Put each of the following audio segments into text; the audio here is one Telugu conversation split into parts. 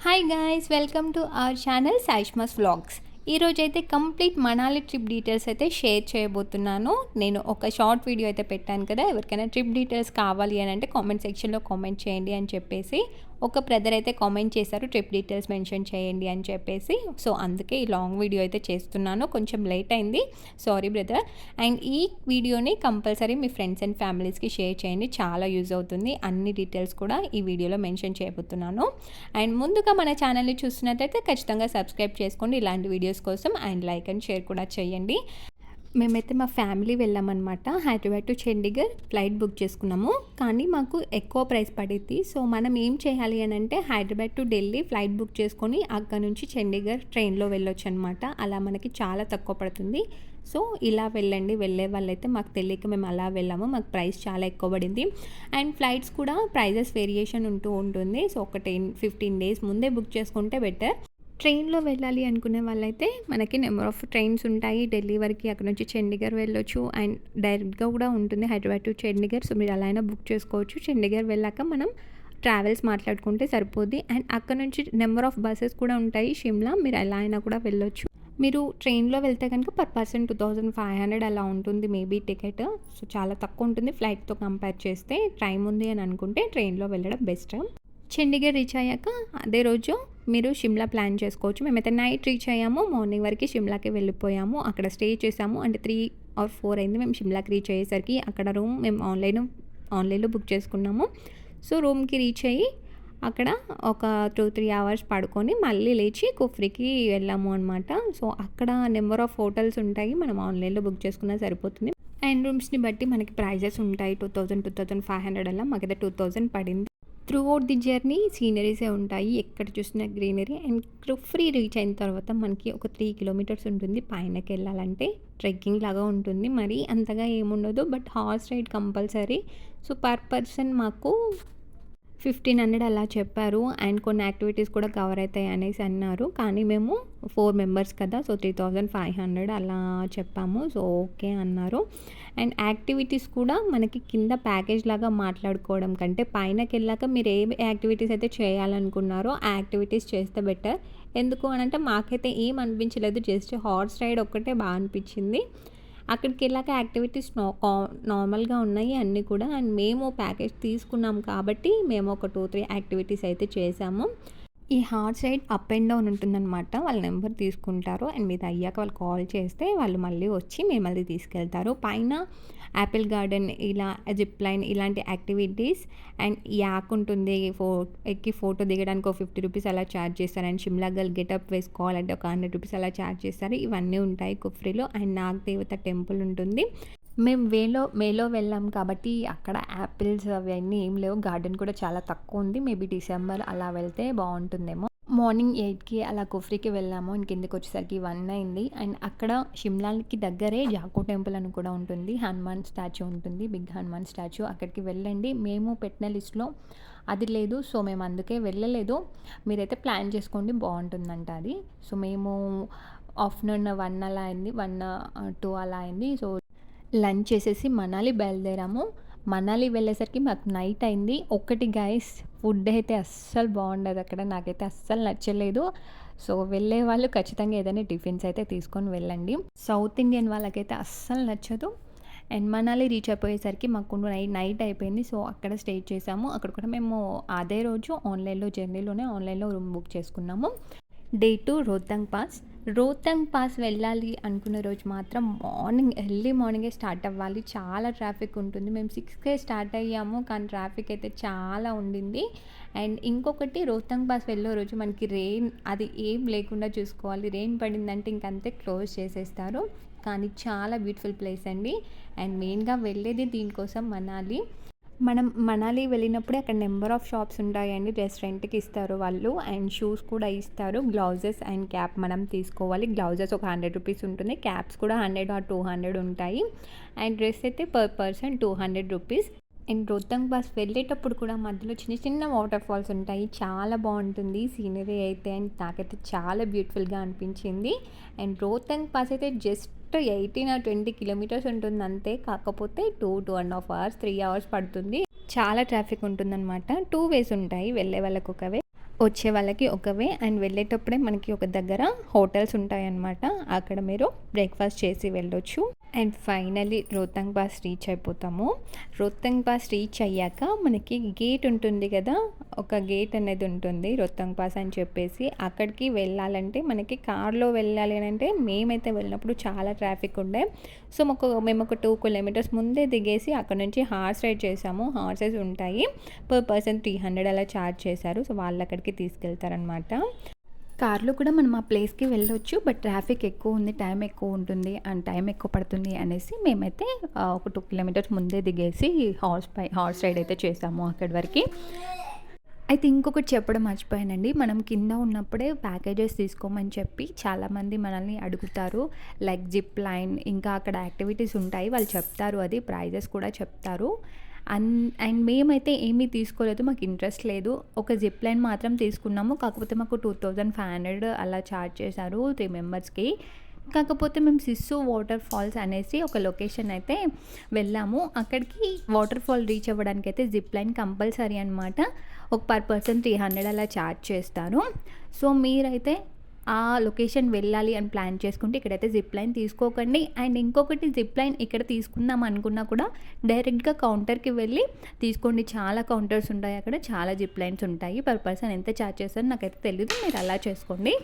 Hi guys, welcome to our channel Saishma's vlogs. ఈరోజైతే కంప్లీట్ మనాలి ట్రిప్ డీటెయిల్స్ అయితే షేర్ చేయబోతున్నాను. నేను ఒక షార్ట్ వీడియో అయితే పెట్టాను కదా, ఎవరికైనా ట్రిప్ డీటెయిల్స్ కావాలి అని అంటే కామెంట్ సెక్షన్లో కామెంట్ చేయండి అని చెప్పేసి ఒక బ్రదర్ అయితే కామెంట్ చేశారు, ట్రిప్ డీటెయిల్స్ మెన్షన్ చేయండి అని చెప్పేసి. సో అందుకే ఈ లాంగ్ వీడియో అయితే చేస్తున్నాను. కొంచెం లేట్ అయింది, సారీ బ్రదర్. అండ్ ఈ వీడియోని కంపల్సరీ మీ ఫ్రెండ్స్ అండ్ ఫ్యామిలీస్కి షేర్ చేయండి, చాలా యూజ్ అవుతుంది. అన్ని డీటెయిల్స్ కూడా ఈ వీడియోలో మెన్షన్ చేయబోతున్నాను. అండ్ ముందుగా మన ఛానల్ని చూస్తున్నట్లయితే ఖచ్చితంగా సబ్స్క్రైబ్ చేసుకోండి ఇలాంటి వీడియోస్ కోసం. అండ్ లైక్ అండ్ షేర్ కూడా చేయండి. మేమైతే మా ఫ్యామిలీ వెళ్ళామన్నమాట. Hyderabad to Chandigarh flight book చేసుకున్నాము, కానీ మాకు ఎక్కువ ప్రైస్ పడింది. సో మనం ఏం చేయాలి అని అంటే Hyderabad to Delhi flight book చేసుకొని అక్కడ నుంచి చండీగఢ్ ట్రైన్లో వెళ్ళొచ్చు అనమాట. అలా మనకి చాలా తక్కువ పడుతుంది. సో ఇలా వెళ్ళండి, వెళ్ళే వాళ్ళైతే. మాకు తెలియక మేము అలా వెళ్ళాము, మాకు ప్రైస్ చాలా ఎక్కువ పడింది. అండ్ ఫ్లైట్స్ కూడా ప్రైజెస్ వేరియేషన్ ఉంటుంది. సో ఒక 10-15 డేస్ ముందే బుక్ చేసుకుంటే బెటర్. ట్రైన్లో వెళ్ళాలి అనుకునే వాళ్ళైతే మనకి నెంబర్ ఆఫ్ ట్రైన్స్ ఉంటాయి ఢిల్లీ వరకు. అక్కడ నుంచి చండీగఢ్ వెళ్ళొచ్చు. అండ్ డైరెక్ట్గా కూడా ఉంటుంది హైదరాబాద్ టు చండీగఢ్. సో మీరు అలా అయినా బుక్ చేసుకోవచ్చు. చండీగఢ్ వెళ్ళాక మనం ట్రావెల్స్ మాట్లాడుకుంటే సరిపోద్ది. అండ్ అక్కడ నుంచి నెంబర్ ఆఫ్ బస్సెస్ కూడా ఉంటాయి షిమ్లా, మీరు ఎలా అయినా కూడా వెళ్ళొచ్చు. మీరు ట్రైన్లో వెళ్తే కనుక పర్ పర్సన్ 2500 అలా ఉంటుంది మేబీ టికెట్. సో చాలా తక్కువ ఉంటుంది ఫ్లైట్తో కంపేర్ చేస్తే. టైం ఉంది అని అనుకుంటే ట్రైన్లో వెళ్ళడం బెస్ట్. చండీగఢ్ రీచ్ అయ్యాక అదే రోజు మీరు షిమ్లా ప్లాన్ చేసుకోవచ్చు. మేమైతే నైట్ రీచ్ అయ్యాము, మార్నింగ్ వరకు షిమ్లాకి వెళ్ళిపోయాము. అక్కడ స్టే చేసాము. అంటే 3 or 4 అయింది మేము షిమ్లాకి రీచ్ అయ్యేసరికి. అక్కడ రూమ్ మేము ఆన్లైన్లో బుక్ చేసుకున్నాము. సో రూమ్కి రీచ్ అయ్యి అక్కడ ఒక 2-3 అవర్స్ పడుకొని మళ్ళీ లేచి కుఫ్రీకి వెళ్ళాము అనమాట. సో అక్కడ నెంబర్ ఆఫ్ హోటల్స్ ఉంటాయి, మనం ఆన్లైన్లో బుక్ చేసుకున్నా సరిపోతుంది. అండ్ రూమ్స్ని బట్టి మనకి ప్రైజెస్ ఉంటాయి. 2000-2500 అలా. మాకైతే 2000 పడింది. త్రూ అవుట్ ది జర్నీ సీనరీసే ఉంటాయి, ఎక్కడ చూసినా గ్రీనరీ. అండ్ కుఫ్రీ రీచ్ అయిన తర్వాత మనకి ఒక 3 kilometers ఉంటుంది పైనకి వెళ్ళాలంటే. ట్రెక్కింగ్ లాగా ఉంటుంది, మరి అంతగా ఏముండదు, but horse ride compulsory. So per person మాకు 1500 అలా చెప్పారు. అండ్ కొన్ని యాక్టివిటీస్ కూడా కవర్ అవుతాయి అనేసి అన్నారు, కానీ మేము 4 members కదా, సో 3500 అలా చెప్పాము. సో ఓకే అన్నారు. అండ్ యాక్టివిటీస్ కూడా మనకి కింద ప్యాకేజ్ లాగా మాట్లాడుకోవడం కంటే పైనకి వెళ్ళాక మీరు ఏ యాక్టివిటీస్ అయితే చేయాలనుకున్నారో ఆ యాక్టివిటీస్ చేస్తే బెటర్. ఎందుకు అని అంటే మాకైతే ఏం అనిపించలేదు, జస్ట్ హార్స్ రైడ్ ఒక్కటే బాగా అనిపించింది. అక్కడికి వెళ్ళాక యాక్టివిటీస్ నార్మల్గా ఉన్నాయి అన్నీ కూడా. అండ్ మేము ప్యాకేజ్ తీసుకున్నాం కాబట్టి మేము ఒక 2-3 యాక్టివిటీస్ అయితే చేసాము. ఈ horse ride up and down ఉంటుందన్నమాట. వాళ్ళ నెంబర్ తీసుకుంటారు అండ్ మీది అయ్యాక వాళ్ళు కాల్ చేస్తే వాళ్ళు మళ్ళీ వచ్చి మిమ్మల్ని తీసుకెళ్తారు. పైన యాపిల్ గార్డెన్, ఇలా జిప్ లైన్, ఇలాంటి యాక్టివిటీస్. అండ్ యాక్ ఉంటుంది, ఎక్కి ఫోటో దిగడానికి ఒక 50 రూపీస్ అలా ఛార్జ్ చేస్తారు. అండ్ షిమ్లా గర్ల్ గెటప్ వేసుకోవాలంటే ఒక 100 రూపీస్ అలా ఛార్జ్ చేస్తారు. ఇవన్నీ ఉంటాయి కుఫ్రీలో. అండ్ నాగ్ దేవత టెంపుల్ ఉంటుంది. మేము మేలో వెళ్ళాం కాబట్టి అక్కడ యాపిల్స్ అవన్నీ ఏం లేవు. గార్డెన్ కూడా చాలా తక్కువ ఉంది. మేబీ డిసెంబర్ అలా వెళ్తే బాగుంటుందేమో. మార్నింగ్ 8కి అలా కుఫ్రీకి వెళ్ళాము. ఇంక కిందకి వచ్చేసరికి 1 అయింది. అండ్ అక్కడ షిమ్లాకి దగ్గరే జాకో టెంపుల్ అని కూడా ఉంటుంది. హనుమాన్ స్టాచ్యూ ఉంటుంది, బిగ్ హనుమాన్ స్టాచ్యూ. అక్కడికి వెళ్ళండి. మేము పెట్టిన లిస్ట్లో అది లేదు, సో మేము అందుకే వెళ్ళలేదు. మీరైతే ప్లాన్ చేసుకోండి, బాగుంటుందంట అది. సో మేము ఆఫ్టర్నూన్ 1 అలా అయింది, 1-2 అలా అయింది. సో లంచ్ చేసేసి మనాలి బయలుదేరాము. మనాలి వెళ్ళేసరికి మాకు నైట్ అయింది. ఒకటి గైస్, ఫుడ్ అయితే అస్సలు బాగుండదు అక్కడ, నాకైతే అస్సలు నచ్చలేదు. సో వెళ్ళే వాళ్ళు ఖచ్చితంగా ఏదైనా టిఫిన్స్ అయితే తీసుకొని వెళ్ళండి. సౌత్ ఇండియన్ వాళ్ళకైతే అస్సలు నచ్చదు. అండ్ మనాలి రీచ్ అయిపోయేసరికి మాకు నైట్ అయిపోయింది. సో అక్కడ స్టే చేసాము. అక్కడ కూడా మేము అదే రోజు ఆన్లైన్లో రూమ్ బుక్ చేసుకున్నాము. డే 2 రోహ్తంగ్ పాస్ వెళ్ళాలి అనుకున్న రోజు మాత్రం ఎర్లీ మార్నింగే స్టార్ట్ అవ్వాలి. చాలా ట్రాఫిక్ ఉంటుంది. మేము 6కే స్టార్ట్ అయ్యాము, కానీ ట్రాఫిక్ అయితే చాలా ఉండింది. అండ్ ఇంకొకటి, రోహ్తంగ్ పాస్ వెళ్ళే రోజు మనకి రెయిన్ అది ఏం లేకుండా చూసుకోవాలి. రెయిన్ పడిందంటే ఇంకంతే క్లోజ్ చేసేస్తారు. కానీ చాలా బ్యూటిఫుల్ ప్లేస్ అండి. అండ్ మెయిన్గా వెళ్ళేది దీనికోసం మనాలి. మనం మనాలి వెళ్ళినప్పుడే అక్కడ నెంబర్ ఆఫ్ షాప్స్ ఉంటాయండి, డ్రెస్ రెంట్కి ఇస్తారు వాళ్ళు. అండ్ షూస్ కూడా ఇస్తారు. గ్లౌజెస్ అండ్ క్యాప్ మనం తీసుకోవాలి. గ్లౌజెస్ ఒక 100 రూపీస్ ఉంటుంది, క్యాప్స్ కూడా 100 or 200 ఉంటాయి. అండ్ డ్రెస్ అయితే per person 200 rupees. And Rohtang pass వెళ్ళేటప్పుడు కూడా మధ్యలో చిన్న చిన్న వాటర్ ఫాల్స్ ఉంటాయి, చాలా బాగుంటుంది సీనరీ అయితే. అండ్ నాకైతే చాలా బ్యూటిఫుల్గా అనిపించింది. అండ్ రోహ్తంగ్ పాస్ అయితే జస్ట్ 18 or 20 kilometers ఉంటుంది అంతే. కాకపోతే 2-2.5 hours 3 hours పడుతుంది. చాలా ట్రాఫిక్ ఉంటుందన్నమాట. 2 ways ఉంటాయి, వెళ్ళే వాళ్ళకు ఒక వే, వచ్చే వాళ్ళకి ఒక వే అండ్ వెళ్ళేటప్పుడే మనకి ఒక దగ్గర హోటల్స్ ఉంటాయన్నమాట. అక్కడ మీరు బ్రేక్ఫాస్ట్ చేసి వెళ్ళొచ్చు. And finally Rohtang pass reach అయిపోతాము. రోహ్తంగ్ పాస్ రీచ్ అయ్యాక మనకి గేట్ ఉంటుంది కదా, ఒక గేట్ అనేది ఉంటుంది రోహ్తంగ్ పాస్ అని చెప్పేసి. అక్కడికి వెళ్ళాలంటే మనకి కార్లో వెళ్ళాలి అని అంటే మేమైతే వెళ్ళినప్పుడు చాలా ట్రాఫిక్ ఉండే. సో మేము ఒక 2 కిలోమీటర్స్ ముందే దిగేసి అక్కడ నుంచి హార్స్ రైడ్ చేసాము. హార్సెస్ ఉంటాయి, పర్ పర్సన్ 300 అలా ఛార్జ్ చేశారు. సో వాళ్ళు అక్కడికి తీసుకెళ్తారనమాట. కార్లో కూడా మనం ఆ ప్లేస్కి వెళ్ళొచ్చు, బట్ ట్రాఫిక్ ఎక్కువ ఉంది, టైం ఎక్కువ ఉంటుంది అండ్ టైం ఎక్కువ పడుతుంది అనేసి మేమైతే ఒక 2 కిలోమీటర్స్ ముందే దిగేసి హార్స్ రైడ్ అయితే చేసాము అక్కడి వరకు. అయితే ఇంకొకటి చెప్పడం మర్చిపోయానండి, మనం కింద ఉన్నప్పుడే ప్యాకేజెస్ తీసుకోమని చెప్పి చాలామంది మనల్ని అడుగుతారు. లైక్ జిప్ లైన్, ఇంకా అక్కడ యాక్టివిటీస్ ఉంటాయి, వాళ్ళు చెప్తారు, అది ప్రైజెస్ కూడా చెప్తారు. అండ్ మేమైతే ఏమీ తీసుకోలేదు, మాకు ఇంట్రెస్ట్ లేదు. ఒక జిప్ లైన్ మాత్రం తీసుకున్నాము, కాకపోతే మాకు 2500 అలా ఛార్జ్ చేశారు 3 మెంబర్స్కి. కాకపోతే మేము సిస్సు వాటర్ ఫాల్స్ అనేసి ఒక లొకేషన్ అయితే వెళ్ళాము. అక్కడికి వాటర్ ఫాల్ రీచ్ అవ్వడానికి అయితే జిప్ లైన్ కంపల్సరీ అనమాట. ఒక పర్ పర్సన్ 300 అలా ఛార్జ్ చేస్తారు. సో మీరైతే ఆ లొకేషన్ వెళ్ళాలి అని ప్లాన్ చేసుకుంటే ఇక్కడైతే జిప్ లైన్ తీసుకోకండి. అండ్ ఇంకొకటి, జిప్ లైన్ ఇక్కడ తీసుకుందాం అనుకున్నా కూడా డైరెక్ట్గా కౌంటర్కి వెళ్ళి తీసుకోండి. చాలా కౌంటర్స్ ఉంటాయి అక్కడ, చాలా జిప్ లైన్స్ ఉంటాయి. పర్ పర్సన్ ఎంత ఛార్జ్ చేస్తారో నాకైతే తెలియదు, మీరు అలా చేసుకోండి.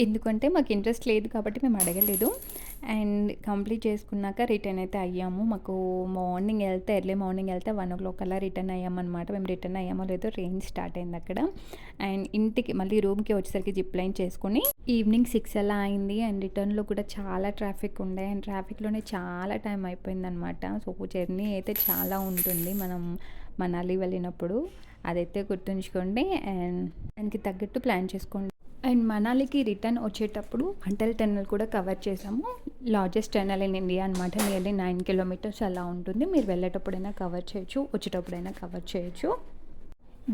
ఎందుకంటే మాకు ఇంట్రెస్ట్ లేదు కాబట్టి మేము అడగలేదు. అండ్ కంప్లీట్ చేసుకున్నాక రిటర్న్ అయితే అయ్యాము. మాకు ఎర్లీ మార్నింగ్ వెళ్తే 1 o'clock అలా రిటర్న్ అయ్యామన్నమాట. మేము రిటర్న్ అయ్యామో లేదో రెయిన్ స్టార్ట్ అయింది అక్కడ. అండ్ ఇంటికి మళ్ళీ రూమ్కి వచ్చేసరికి జిప్ లైన్ చేసుకొని ఈవినింగ్ 6 అలా అయింది. అండ్ రిటర్న్లో కూడా చాలా ట్రాఫిక్ ఉండే, అండ్ ట్రాఫిక్లోనే చాలా టైం అయిపోయిందనమాట. సో జర్నీ అయితే చాలా ఉంటుంది మనం మనాలి వెళ్ళినప్పుడు, అదైతే గుర్తుంచుకోండి. అండ్ దానికి తగ్గట్టు ప్లాన్ చేసుకోండి. అండ్ మనాలికి రిటర్న్ వచ్చేటప్పుడు అటల్ టన్నెల్ కూడా కవర్ చేసాము. లార్జెస్ట్ టన్నెల్ ఇన్ ఇండియా అనమాట. నియర్లీ 9 kilometers అలా ఉంటుంది. మీరు వెళ్ళేటప్పుడైనా కవర్ చేయొచ్చు, వచ్చేటప్పుడైనా కవర్ చేయొచ్చు.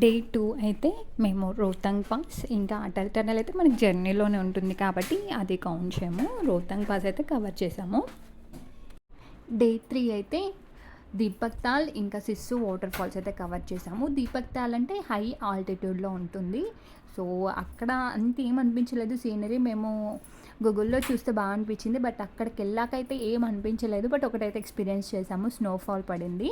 డే 2 అయితే మేము రోహ్తంగ్ పాస్ ఇంకా అటల్ టన్నెల్ అయితే మనకి జర్నీలోనే ఉంటుంది కాబట్టి అది కౌంట్ చేయము. రోహ్తంగ్ పాస్ అయితే కవర్ చేసాము. డే 3 అయితే దీపక్ తాల్ ఇంకా సిస్సు వాటర్ ఫాల్స్ అయితే కవర్ చేసాము. దీపక్ తాల్ అంటే హై ఆల్టిట్యూడ్లో ఉంటుంది. సో అక్కడ అంత ఏమనిపించలేదు సీనరీ. మేము గూగుల్లో చూస్తే బాగా అనిపించింది, బట్ అక్కడికి వెళ్ళాకైతే ఏం అనిపించలేదు. బట్ ఒకటైతే ఎక్స్పీరియన్స్ చేసాము, స్నోఫాల్ పడింది.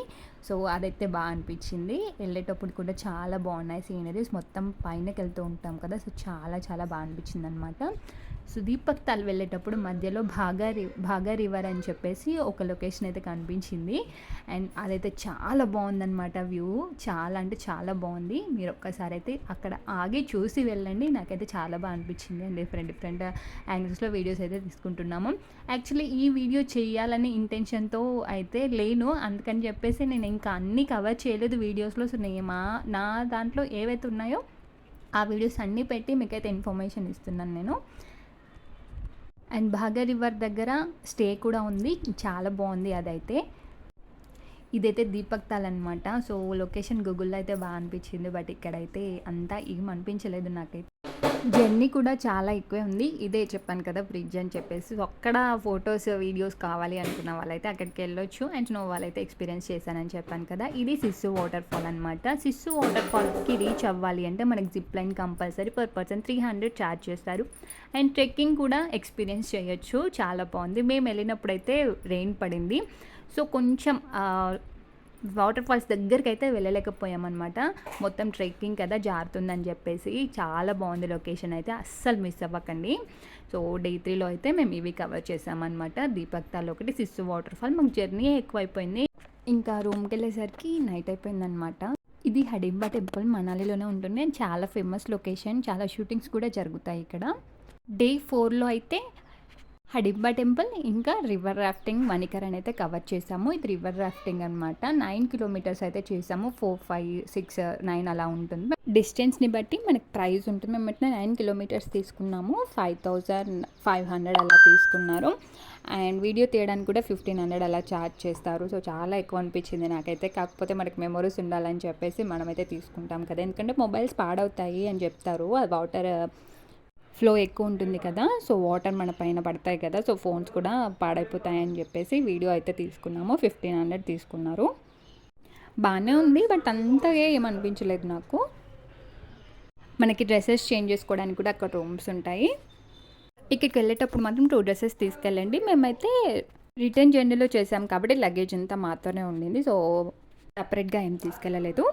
సో అదైతే బాగా అనిపించింది. వెళ్ళేటప్పుడు కూడా చాలా బాగున్నాయి సీనరీస్, మొత్తం పైనకి వెళ్తూ ఉంటాం కదా, సో చాలా చాలా బాగా అనిపించింది అనమాట. సో దీపక్ తాల్ వెళ్ళేటప్పుడు మధ్యలో భాగా రివర్ అని చెప్పేసి ఒక లొకేషన్ అయితే కనిపించింది. అండ్ అదైతే చాలా బాగుందన్నమాట. వ్యూ చాలా అంటే చాలా బాగుంది. మీరు ఒక్కసారి అయితే అక్కడ ఆగి చూసి వెళ్ళండి. నాకైతే చాలా బాగా అనిపించింది. అండ్ డిఫరెంట్ యాంగిల్స్లో వీడియోస్ అయితే తీసుకుంటున్నాము. యాక్చువల్లీ ఈ వీడియో చేయాలని ఇంటెన్షన్తో అయితే లేను, అందుకని చెప్పేసి నేను ఇంకా అన్నీ కవర్ చేయలేదు వీడియోస్లో. సో నా దాంట్లో ఏవైతే ఉన్నాయో ఆ వీడియోస్ అన్నీ పెట్టి మీకైతే ఇన్ఫర్మేషన్ ఇస్తున్నాను నేను. అండ్ భాగా రివర్ దగ్గర స్టే కూడా ఉంది, చాలా బాగుంది అదైతే. ఇదైతే దీపక్ తాల్ అనమాట. సో లొకేషన్ గూగుల్లో అయితే బాగా అనిపించింది, బట్ ఇక్కడైతే అంతా ఏం అనిపించలేదు నాకైతే. జర్నీ కూడా చాలా ఎక్కువే ఉంది. ఇదే చెప్పాను కదా బ్రిడ్జ్ అని చెప్పేసి. అక్కడ ఫొటోస్ వీడియోస్ కావాలి అనుకున్న వాళ్ళైతే అక్కడికి వెళ్ళొచ్చు. అండ్ స్నో వాళ్ళైతే ఎక్స్పీరియన్స్ చేశానని చెప్పాను కదా. ఇది సిస్సు వాటర్ ఫాల్ అనమాట. సిస్సు వాటర్ ఫాల్కి రీచ్ అవ్వాలి అంటే మనకి zip line compulsory, per person 300 charge చేస్తారు. అండ్ ట్రెక్కింగ్ కూడా ఎక్స్పీరియన్స్ చేయొచ్చు, చాలా బాగుంది. మేము వెళ్ళినప్పుడైతే రెయిన్ పడింది, సో కొంచెం వాటర్ ఫాల్స్ దగ్గరికి అయితే వెళ్ళలేకపోయామన్నమాట. మొత్తం ట్రెక్కింగ్ కదా, జారుతుందని చెప్పేసి. చాలా బాగుంది లొకేషన్ అయితే, అస్సలు మిస్ అవ్వకండి. సో డే 3లో అయితే మేము ఇవి కవర్ చేసామన్నమాట. దీపక్ తాల్ ఒకటి, సిస్సు వాటర్ ఫాల్. మాకు జర్నీ ఎక్కువైపోయింది, ఇంకా రూమ్కి వెళ్ళేసరికి నైట్ అయిపోయిందనమాట. ఇది హడింబా టెంపుల్ మనాలిలోనే ఉంటుంది. చాలా ఫేమస్ లొకేషన్, చాలా షూటింగ్స్ కూడా జరుగుతాయి ఇక్కడ. డే 4లో అయితే హడింబా టెంపుల్ ఇంకా రివర్ రాఫ్టింగ్ మణికరణ్ అయితే కవర్ చేసాము. ఇది రివర్ రాఫ్టింగ్ అనమాట. 9 kilometers అయితే చేసాము. 4, 5, 6, 9 అలా ఉంటుంది. డిస్టెన్స్ని బట్టి మనకి ప్రైస్ ఉంటుంది. మేము 9 kilometers తీసుకున్నాము, 5,500 అలా తీసుకున్నారు. అండ్ వీడియో తీయడానికి కూడా 1,500 అలా ఛార్జ్ చేస్తారు. సో చాలా ఎక్కువ అనిపించింది నాకైతే. కాకపోతే మనకి మెమొరీస్ ఉండాలని చెప్పేసి మనమైతే తీసుకుంటాం కదా, ఎందుకంటే మొబైల్స్ పాడవుతాయి అని చెప్తారు. అది వాటర్ ఫ్లో ఎక్కువ ఉంటుంది కదా, సో వాటర్ మన పైన పడతాయి కదా, సో ఫోన్స్ కూడా పాడైపోతాయని చెప్పేసి వీడియో అయితే తీసుకున్నాము. 1,500 తీసుకున్నారు. బాగానే ఉంది, బట్ అంతగా ఏమనిపించలేదు నాకు. మనకి డ్రెస్సెస్ చేంజ్ చేసుకోవడానికి కూడా అక్కడ రూమ్స్ ఉంటాయి. ఇక్కడికి వెళ్ళేటప్పుడు మాత్రం 2 డ్రెస్సెస్ తీసుకెళ్ళండి. మేమైతే రిటర్న్ జర్నీలో చేసాం కాబట్టి లగేజ్ అంతా మాతోనే ఉండింది. సో సెపరేట్గా ఏం తీసుకెళ్ళలేదు.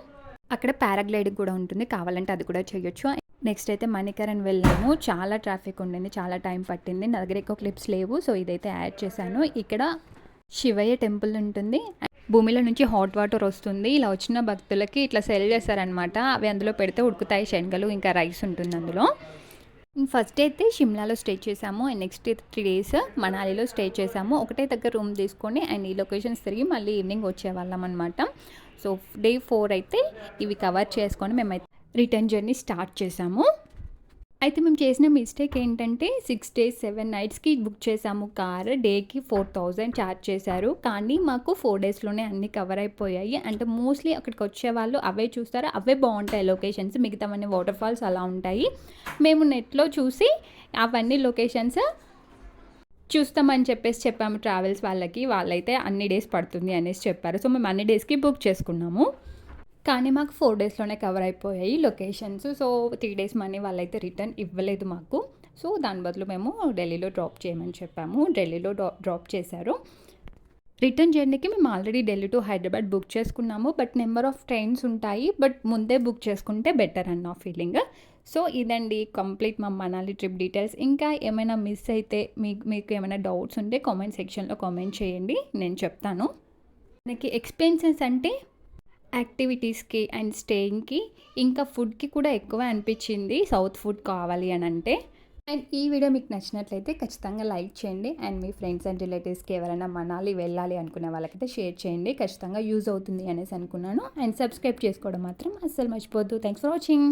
అక్కడ పారాగ్లైడింగ్ కూడా ఉంటుంది, కావాలంటే అది కూడా చేయొచ్చు. నెక్స్ట్ అయితే మణికరణ్ వెళ్ళాము. చాలా ట్రాఫిక్ ఉండింది, చాలా టైం పట్టింది. నా దగ్గర ఎక్కువ క్లిప్స్ లేవు, సో ఇదైతే యాడ్ చేశాను. ఇక్కడ శివయ్య టెంపుల్ ఉంటుంది. భూమిలో నుంచి హాట్ వాటర్ వస్తుంది. ఇలా వచ్చిన భక్తులకి ఇట్లా సెల్ చేస్తారనమాట. అవి అందులో పెడితే ఉడుకుతాయి శనగలు, ఇంకా రైస్ ఉంటుంది అందులో. ఫస్ట్ అయితే షిమ్లాలో స్టే చేసాము అండ్ నెక్స్ట్ 3 days మనాలిలో స్టే చేసాము. ఒకటే దగ్గర రూమ్ తీసుకొని అండ్ ఈ లొకేషన్స్ తిరిగి మళ్ళీ ఈవినింగ్ వచ్చేవాళ్ళం అనమాట. సో డే 4 అయితే ఇవి కవర్ చేసుకొని మేమైతే రిటర్న్ జర్నీ స్టార్ట్ చేసాము. అయితే మేము చేసిన మిస్టేక్ ఏంటంటే 6 days 7 nights బుక్ చేసాము కార్. డేకి 4000 ఛార్జ్ చేశారు. కానీ మాకు 4 daysలోనే అన్నీ కవర్ అయిపోయాయి. అంటే మోస్ట్లీ అక్కడికి వచ్చేవాళ్ళు అవే చూస్తారు, అవే బాగుంటాయి లొకేషన్స్. మిగతావన్నీ వాటర్ ఫాల్స్ అలా ఉంటాయి. మేము నెట్లో చూసి అవన్నీ లొకేషన్స్ చూస్తామని చెప్పాము ట్రావెల్స్ వాళ్ళకి. వాళ్ళైతే అన్ని డేస్ పడుతుంది అనేసి చెప్పారు. సో మేము అన్ని డేస్కి బుక్ చేసుకున్నాము. కానీ మాకు 4 daysలోనే కవర్ అయిపోయాయి లొకేషన్స్. సో 3 days మనీ వాళ్ళైతే రిటర్న్ ఇవ్వలేదు మాకు. సో దాని బదులు మేము ఢిల్లీలో డ్రాప్ చేయమని చెప్పాము. ఢిల్లీలో డ్రాప్ చేశారు. రిటర్న్ జర్నీకి మేము already Delhi to Hyderabad book చేసుకున్నాము. బట్ నెంబర్ ఆఫ్ ట్రైన్స్ ఉంటాయి, బట్ ముందే బుక్ చేసుకుంటే బెటర్ అన్న ఫీలింగ్. సో ఇదండి కంప్లీట్ మా మనాలి ట్రిప్ డీటెయిల్స్. ఇంకా ఏమైనా మిస్ అయితే మీకు ఏమైనా డౌట్స్ ఉంటే కామెంట్ సెక్షన్లో కామెంట్ చేయండి, నేను చెప్తాను. మనకి ఎక్స్పెన్సెస్ అంటే యాక్టివిటీస్కి అండ్ స్టేయింగ్కి ఇంకా ఫుడ్కి కూడా ఎక్కువ అనిపించింది, సౌత్ ఫుడ్ కావాలి అని అంటే. అండ్ ఈ వీడియో మీకు నచ్చినట్లయితే ఖచ్చితంగా లైక్ చేయండి. అండ్ మీ ఫ్రెండ్స్ అండ్ రిలేటివ్స్కి ఎవరైనా మనాలి వెళ్ళాలి అనుకునే వాళ్ళకైతే షేర్ చేయండి, ఖచ్చితంగా యూజ్ అవుతుంది అనేసి అనుకున్నాను. అండ్ సబ్స్క్రైబ్ చేసుకోవడం మాత్రం అస్సలు మర్చిపోద్దు. Thanks for watching.